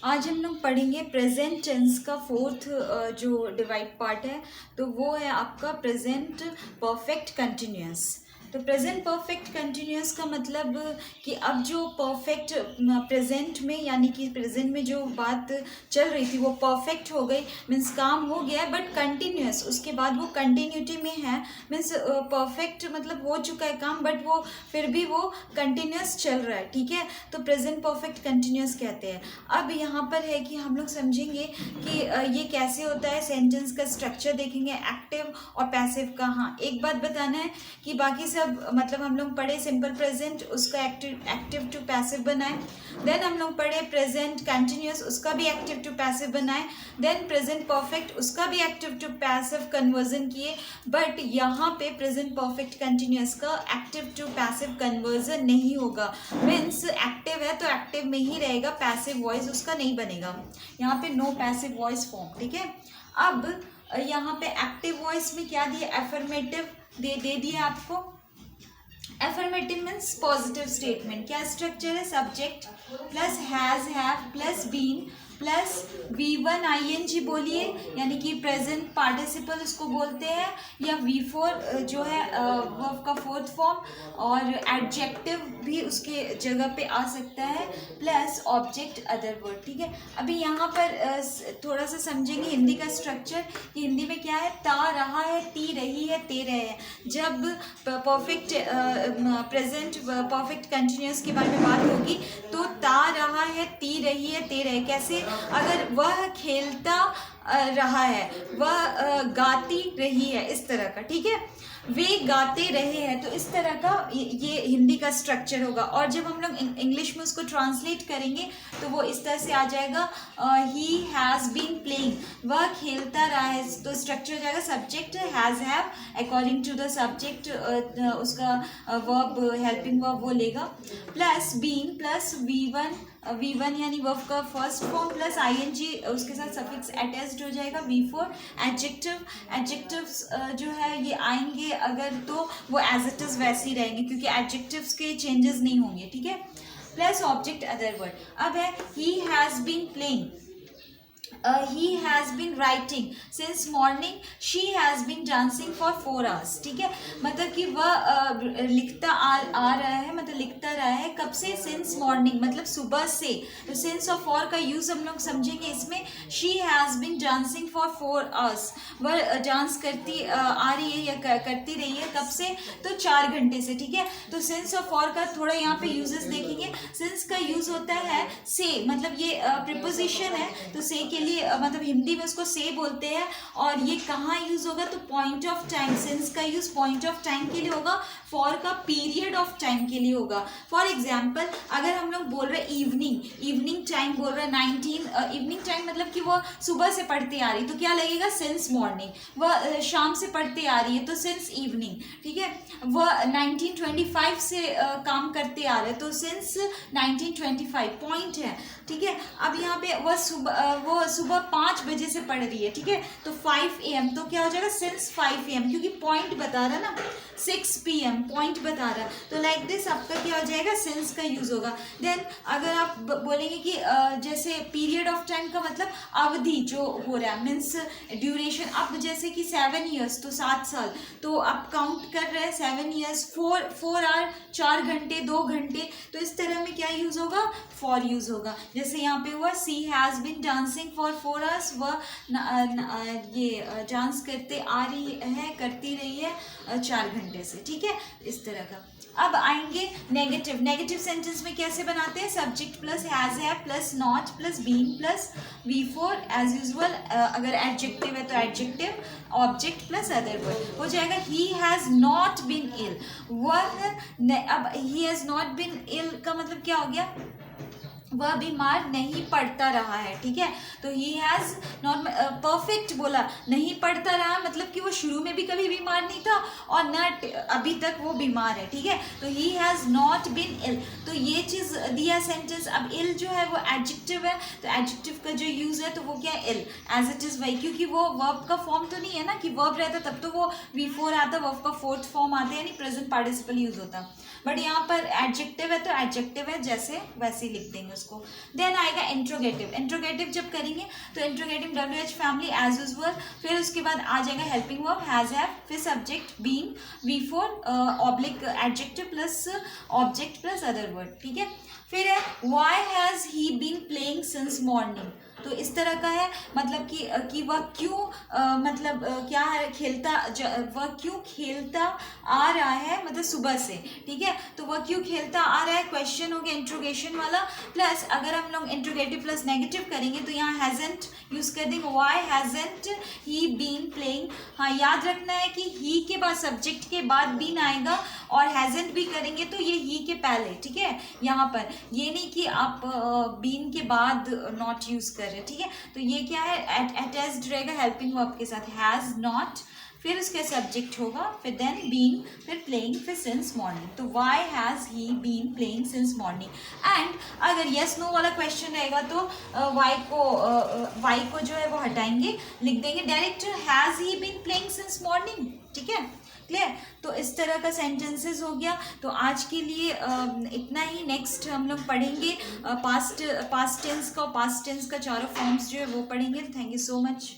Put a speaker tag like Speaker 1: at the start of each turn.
Speaker 1: आज हम लोग पढ़ेंगे प्रेजेंट टेंस का फोर्थ जो डिवाइड पार्ट है, तो वो है आपका प्रेजेंट परफेक्ट कंटिन्यूअस। तो प्रेजेंट परफेक्ट कंटिन्यूअस का मतलब कि अब जो परफेक्ट प्रेजेंट में, यानी कि प्रेजेंट में जो बात चल रही थी वो परफेक्ट हो गई, मीन्स काम हो गया है, बट कंटिन्यूअस उसके बाद वो कंटिन्यूटी में है। मीन्स परफेक्ट मतलब हो चुका है काम, बट वो फिर भी वो कंटिन्यूअस चल रहा है, ठीक है। तो प्रेजेंट परफेक्ट कंटिन्यूअस कहते हैं। अब यहाँ पर है कि हम लोग समझेंगे कि ये कैसे होता है, सेंटेंस का स्ट्रक्चर देखेंगे, एक्टिव और पैसिव का। हाँ, एक बात बताना है कि बाकी सब मतलब हम लोग पढ़े सिंपल प्रेजेंट, उसका एक्टिव टू पैसिव बनाए। देन हम लोग पढ़े प्रेजेंट कंटिन्यूअस, उसका भी एक्टिव टू पैसिव बनाए। देन प्रेजेंट परफेक्ट, उसका भी एक्टिव टू पैसिव कन्वर्जन किए। बट यहाँ पे प्रेजेंट परफेक्ट कंटिन्यूअस का एक्टिव टू पैसिव कन्वर्जन नहीं होगा। मीन्स एक्टिव है तो एक्टिव में ही रहेगा, पैसिव वॉइस उसका नहीं बनेगा। यहाँ पे नो पैसिव वॉइस फॉर्म, ठीक है। अब यहाँ पे एक्टिव वॉइस में क्या दिया, एफर्मेटिव दे दिया आपको। Affirmative means positive statement. क्या स्ट्रक्चर है, subject plus has have plus been plus V1 ING बोलिए, यानी कि प्रेजेंट पार्टिसिपल उसको बोलते हैं, या V4 जो है वर्ब का फोर्थ फॉर्म, और एडजेक्टिव भी उसके जगह पे आ सकता है, प्लस ऑब्जेक्ट अदर वर्ड, ठीक है। अभी यहाँ पर थोड़ा सा समझेंगे हिंदी का स्ट्रक्चर कि हिंदी में क्या है, ता रहा है, ती रही है, ते रहे हैं। जब परफेक्ट प्रेजेंट परफेक्ट कंटिन्यूअस के बारे में बात होगी तो ता रहा है, ती रही है, ते रहे। कैसे, अगर वह खेलता रहा है, वह गाती रही है, इस तरह का, ठीक है। वे गाते रहे हैं, तो इस तरह का ये हिंदी का स्ट्रक्चर होगा। और जब हम लोग इंग्लिश में उसको ट्रांसलेट करेंगे तो वो इस तरह से आ जाएगा, ही हैज़ बीन प्लेइंग, वह खेलता रहा है। तो स्ट्रक्चर हो जाएगा, subject has have, according to the subject उसका वर्ब हेल्पिंग वर्ब वो लेगा, प्लस बीन प्लस V1 यानी वर्ब का फर्स्ट फॉर्म प्लस ING, उसके साथ सफिक्स अटैच्ड हो जाएगा V4। एडजेक्टिव्स जो है ये आएंगे अगर तो वो एज इट इज वैसे ही रहेंगे, क्योंकि एडजेक्टिव्स के चेंजेस नहीं होंगे, ठीक है। Plus object other word. अब है he has been playing, he has been writing since morning, she has been dancing for 4 hours, ठीक है। मतलब कि वह लिखता आ रहा है, मतलब लिखता रहा है कब से, since morning मतलब सुबह से। तो since और for का यूज हम लोग समझेंगे इसमें। she has been dancing for 4 hours, वह डांस करती आ रही है या करती रही है कब से, तो 4 घंटे से, ठीक है। तो since और for का थोड़ा यहाँ पे यूजेस देखेंगे। since का यूज होता है से, मतलब ये प्रीपोजिशन है, तो से के लिए मतलब हिंदी में उसको से बोलते हैं। और ये कहाँ यूज होगा, तो पॉइंट ऑफ टाइम। सिंस का यूज पॉइंट ऑफ टाइम के लिए होगा, फॉर का पीरियड ऑफ टाइम के लिए होगा। फॉर एग्जाम्पल, अगर हम लोग बोल रहे इवनिंग टाइम बोल रहे 19, इवनिंग टाइम मतलब कि वो सुबह से पढ़ते आ रही, तो क्या लगेगा, सिंस मॉर्निंग। वह शाम से पढ़ते आ रही है तो सिंस इवनिंग, ठीक है। वह 1925 से काम करते आ रहे, तो सिंस 1925 पॉइंट है, ठीक है। अब यहाँ पे वो सुबह 5 बजे से पढ़ रही है, ठीक है। तो 5 AM, तो क्या हो जाएगा, सिंस 5 AM, क्योंकि पॉइंट बता रहा ना, 6 PM पॉइंट बता रहा। तो लाइक दिस आपका क्या हो जाएगा, सिंस का यूज होगा। देन अगर आप बोलेंगे कि जैसे पीरियड ऑफ टाइम का मतलब अवधि जो हो रहा है, मीन्स ड्यूरेशन। अब जैसे कि 7 ईयर्स तो 7 साल, तो आप काउंट कर रहे हैं 7 ईयर्स, 4 आवर 4 घंटे 2 घंटे, तो इस तरह में क्या यूज होगा, फॉर यूज होगा। जैसे यहाँ पे हुआ, she has been dancing for 4 hours, वह ये डांस करते आ रही है, करती रही है 4 घंटे से, ठीक है, इस तरह का। अब आएंगे नेगेटिव सेंटेंस में कैसे बनाते हैं, subject plus has have plus not plus been plus V4 as usual. अगर एडजेक्टिव है तो adjective, object plus other word हो जाएगा। He has not been ill, अब he has not been ill का मतलब क्या हो गया, वह बीमार नहीं पड़ता रहा है, ठीक है। तो ही हैज़ नॉट, परफेक्ट बोला, नहीं पड़ता रहा मतलब कि वो शुरू में भी कभी बीमार नहीं था और न अभी तक वो बीमार है, ठीक है। तो he has not been ill, तो ये चीज़ दिया सेंटेंस। अब इल जो है वो एडजेक्टिव है, तो एडजेक्टिव का जो यूज़ है तो वो क्या है, इल एज इट इज़ वही, क्योंकि वो वर्ब का फॉर्म तो नहीं है ना, कि वर्ब रहता तब तो वो V4 आता, वर्ब का फोर्थ फॉर्म आता है, यानी प्रेजेंट पार्टिसिपल यूज होता। बट यहाँ पर एडजेक्टिव है तो एडजेक्टिव है, जैसे वैसे ही लिख देंगे उसको। उसको। देन आएगा इंट्रोगेटिव। इंट्रोगेटिव जब करेंगे तो interrogative WH family as usual, फिर उसके बाद आ जाएगा हेल्पिंग वर्ब हैज हैव, फिर subject being, V4 oblique adjective plus object plus other word, ठीक है। फिर है why has he been playing since morning, तो इस तरह का है, मतलब कि वह क्यों मतलब क्या है, वह क्यों खेलता आ रहा है, मतलब सुबह से, ठीक है। तो वह क्यों खेलता आ रहा है, क्वेश्चन हो गया इंट्रोगेशन वाला, प्लस अगर हम लोग इंट्रोगेटिव प्लस नेगेटिव करेंगे तो यहाँ हैजंट यूज कर देंगे, why hasn't he been playing. हाँ, याद रखना है कि ही के बाद सब्जेक्ट के बाद बीन आएगा, और हैजंट भी करेंगे तो ये ही के पहले, ठीक है। यहाँ पर ये नहीं कि आप बीन के बाद नॉट यूज कर रहे, ठीक है। तो ये क्या है, अटैच्ड रहेगा हेल्पिंग वर्ब के साथ, हैज नॉट, फिर उसका सब्जेक्ट होगा, फिर देन बीन, फिर प्लेइंग, फिर सिंस मॉर्निंग। तो why has he been playing since morning. And अगर यस नो वाला क्वेश्चन रहेगा तो वाई को जो है वो हटाएंगे, लिख देंगे direct has he been playing since morning, ठीक है, क्लियर। तो इस तरह का सेंटेंसेस हो गया। तो आज के लिए इतना ही। नेक्स्ट हम लोग पढ़ेंगे पास्ट टेंस का, पास्ट टेंस का चारों फॉर्म्स जो है वो पढ़ेंगे। Thank you so much.